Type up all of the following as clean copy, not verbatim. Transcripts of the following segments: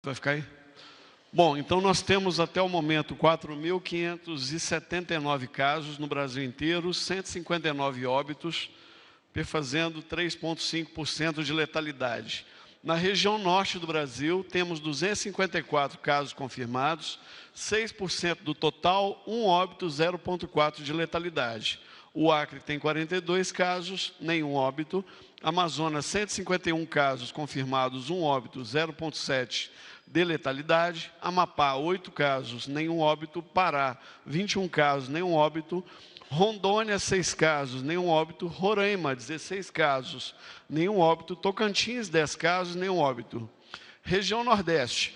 Vai ficar aí? Bom, então nós temos até o momento 4.579 casos no Brasil inteiro, 159 óbitos, perfazendo 3,5% de letalidade. Na região norte do Brasil, temos 254 casos confirmados, 6% do total, 1 óbito, 0,4% de letalidade. O Acre tem 42 casos, nenhum óbito. Amazonas, 151 casos confirmados, 1 óbito, 0,7% de letalidade. Amapá, 8 casos, nenhum óbito. Pará, 21 casos, nenhum óbito. Rondônia, 6 casos, nenhum óbito. Roraima, 16 casos, nenhum óbito. Tocantins, 10 casos, nenhum óbito. Região Nordeste,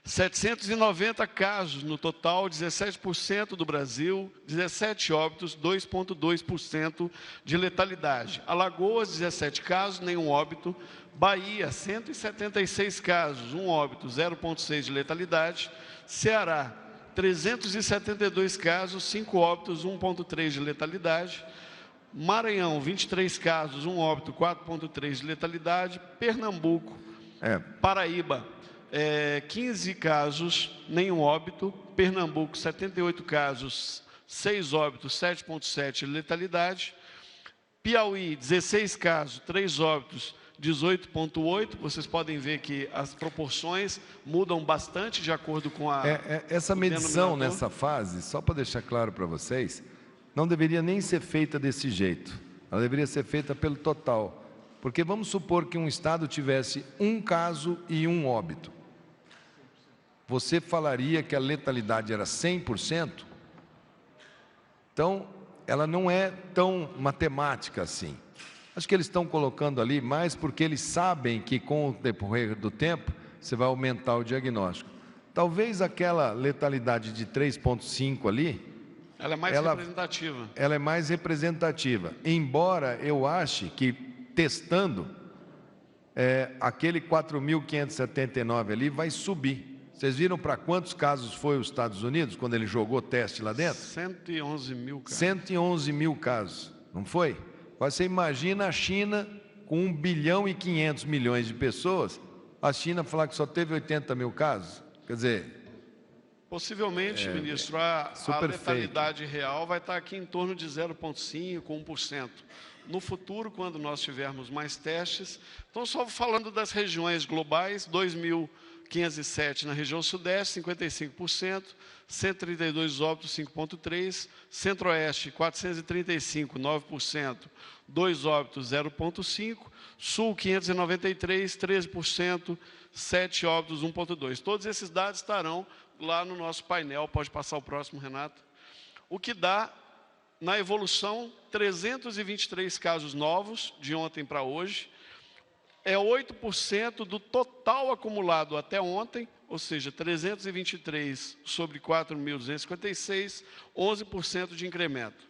790 casos no total, 17% do Brasil, 17 óbitos, 2,2% de letalidade. Alagoas, 17 casos, nenhum óbito. Bahia, 176 casos, 1 óbito, 0,6% de letalidade. Ceará, 372 casos, 5 óbitos, 1,3% de letalidade. Maranhão, 23 casos, 1 óbito, 4,3% de letalidade. Pernambuco, Paraíba, 15 casos, nenhum óbito. Pernambuco, 78 casos, 6 óbitos, 7,7% de letalidade. Piauí, 16 casos, 3 óbitos, 18,8%. Vocês podem ver que as proporções mudam bastante de acordo com a... Essa medição nessa fase, só para deixar claro para vocês, não deveria nem ser feita desse jeito. Ela deveria ser feita pelo total. Porque vamos supor que um estado tivesse 1 caso e 1 óbito. Você falaria que a letalidade era 100%? Então, ela não é tão matemática assim. Acho que eles estão colocando ali mais porque eles sabem que com o decorrer do tempo, você vai aumentar o diagnóstico. Talvez aquela letalidade de 3,5 ali... Ela é mais representativa. Ela é mais representativa. Embora eu ache que, testando, aquele 4.579 ali vai subir. Vocês viram para quantos casos foi os Estados Unidos, quando ele jogou teste lá dentro? 111 mil casos. 111 mil casos, não foi? Você imagina a China com 1 bilhão e 500 milhões de pessoas, a China falar que só teve 80 mil casos? Quer dizer... Possivelmente, ministro, a letalidade real vai estar aqui em torno de 0,5%, 1%. No futuro, quando nós tivermos mais testes, então só falando das regiões globais, 2.507 na região sudeste, 55%, 132 óbitos, 5,3%, centro-oeste, 435, 9%, 2 óbitos, 0,5%, sul, 593, 13%, 7 óbitos, 1,2%. Todos esses dados estarão lá no nosso painel. Pode passar o próximo, Renato. O que dá, na evolução, 323 casos novos, de ontem para hoje, é 8% do total acumulado até ontem, ou seja, 323 sobre 4.256, 11% de incremento.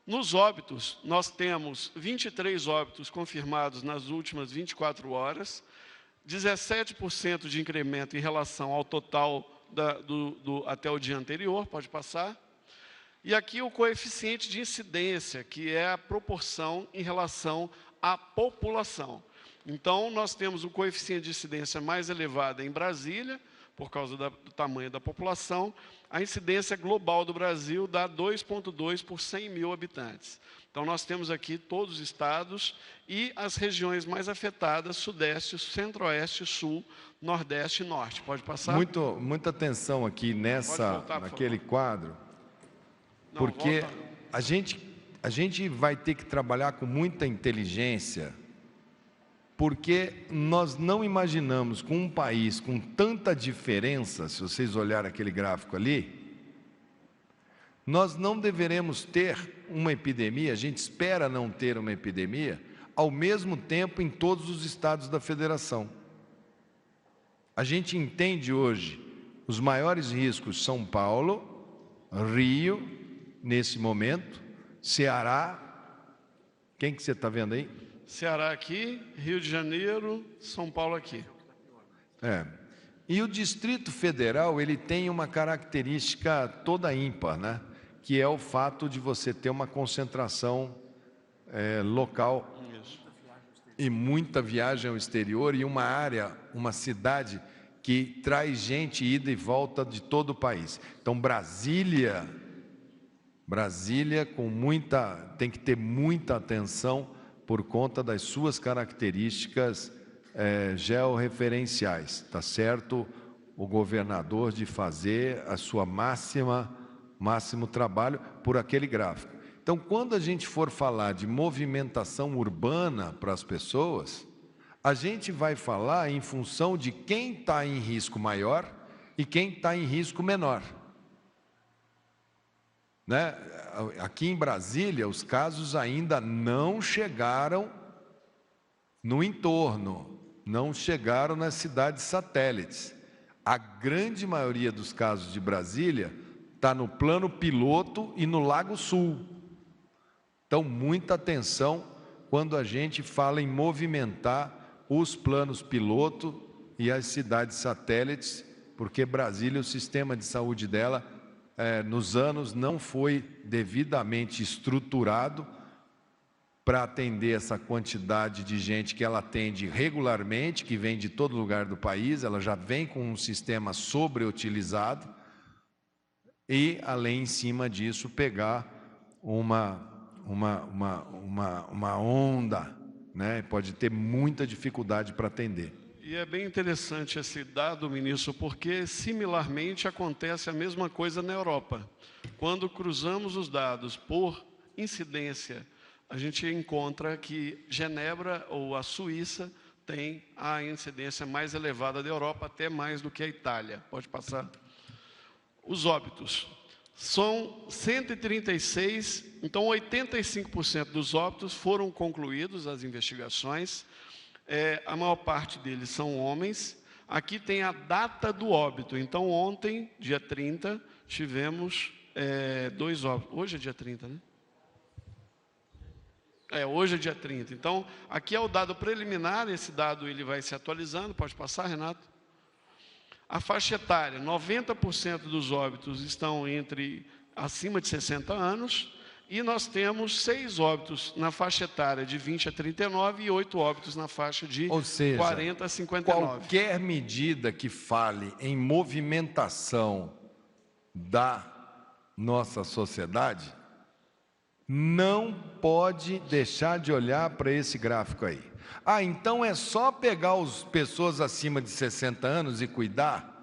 Nos óbitos, nós temos 23 óbitos confirmados nas últimas 24 horas, 17% de incremento em relação ao total até o dia anterior, pode passar. E aqui o coeficiente de incidência, que é a proporção em relação à população. Então, nós temos o coeficiente de incidência mais elevado em Brasília, por causa do tamanho da população. A incidência global do Brasil dá 2,2 por 100 mil habitantes. Então, nós temos aqui todos os estados e as regiões mais afetadas, Sudeste, Centro-Oeste, Sul, Nordeste e Norte. Pode passar? Muita atenção aqui naquele quadro, porque a gente vai ter que trabalhar com muita inteligência, porque nós não imaginamos com um país com tanta diferença, se vocês olharem aquele gráfico ali, nós não deveremos ter uma epidemia, a gente espera não ter uma epidemia, ao mesmo tempo em todos os estados da federação. A gente entende hoje os maiores riscos: São Paulo, Rio, nesse momento, Ceará. Quem que você está vendo aí? Ceará aqui, Rio de Janeiro, São Paulo aqui. E o Distrito Federal, ele tem uma característica toda ímpar, né? Que é o fato de você ter uma concentração local e muita viagem ao exterior e uma área uma cidade que traz gente ida e volta de todo o país. Então, Brasília tem que ter muita atenção por conta das suas características georreferenciais, tá certo? O governador de fazer a sua máximo trabalho por aquele gráfico. Então, quando a gente for falar de movimentação urbana para as pessoas, a gente vai falar em função de quem está em risco maior e quem está em risco menor. Né? Aqui em Brasília, os casos ainda não chegaram no entorno, não chegaram nas cidades satélites. A grande maioria dos casos de Brasília está no plano piloto e no Lago Sul. Então, muita atenção quando a gente fala em movimentar os planos piloto e as cidades satélites, porque Brasília, o sistema de saúde dela, nos anos, não foi devidamente estruturado para atender essa quantidade de gente que ela atende regularmente, que vem de todo lugar do país. Ela já vem com um sistema sobreutilizado e, além em cima disso, pegar uma onda, né? Pode ter muita dificuldade para atender. E é bem interessante esse dado, ministro, porque similarmente acontece a mesma coisa na Europa. Quando cruzamos os dados por incidência, a gente encontra que Genebra ou a Suíça tem a incidência mais elevada da Europa, até mais do que a Itália. Pode passar. Os óbitos. São 136, então 85% dos óbitos foram concluídos, as investigações. A maior parte deles são homens. Aqui tem a data do óbito. Então, ontem, dia 30, tivemos 2 óbitos. Hoje é dia 30, né? Hoje é dia 30. Então, aqui é o dado preliminar. Esse dado ele vai se atualizando. Pode passar, Renato? A faixa etária, 90% dos óbitos estão acima de 60 anos. E nós temos 6 óbitos na faixa etária de 20 a 39 e 8 óbitos na faixa de 40 a 59. Qualquer medida que fale em movimentação da nossa sociedade não pode deixar de olhar para esse gráfico aí. Então é só pegar as pessoas acima de 60 anos e cuidar?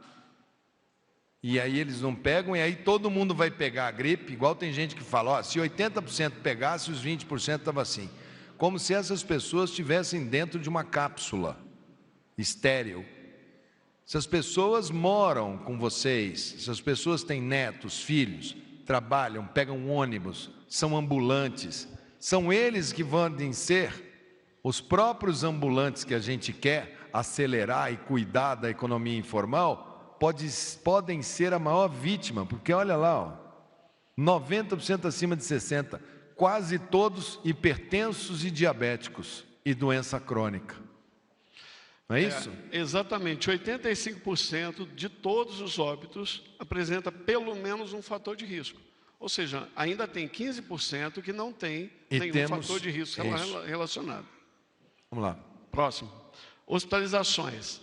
E aí eles não pegam, e aí todo mundo vai pegar a gripe, igual tem gente que fala, se 80% pegasse, os 20% estavam assim. Como se essas pessoas estivessem dentro de uma cápsula estéril. Essas pessoas moram com vocês, essas pessoas têm netos, filhos, trabalham, pegam ônibus, são ambulantes. São eles que vão ser os próprios ambulantes que a gente quer acelerar e cuidar da economia informal, podem ser a maior vítima, porque olha lá, 90% acima de 60, quase todos hipertensos e diabéticos e doença crônica. Não é isso? Exatamente, 85% de todos os óbitos apresenta pelo menos um fator de risco. Ou seja, ainda tem 15% que não tem nenhum fator de risco relacionado. Vamos lá. Próximo. Hospitalizações.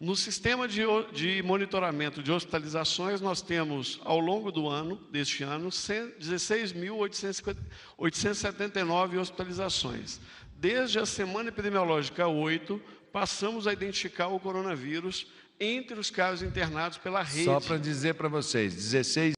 No sistema de monitoramento de hospitalizações, nós temos, ao longo do ano, deste ano, 16.879 hospitalizações. Desde a semana epidemiológica 8, passamos a identificar o coronavírus entre os casos internados pela rede. Só para dizer para vocês, 16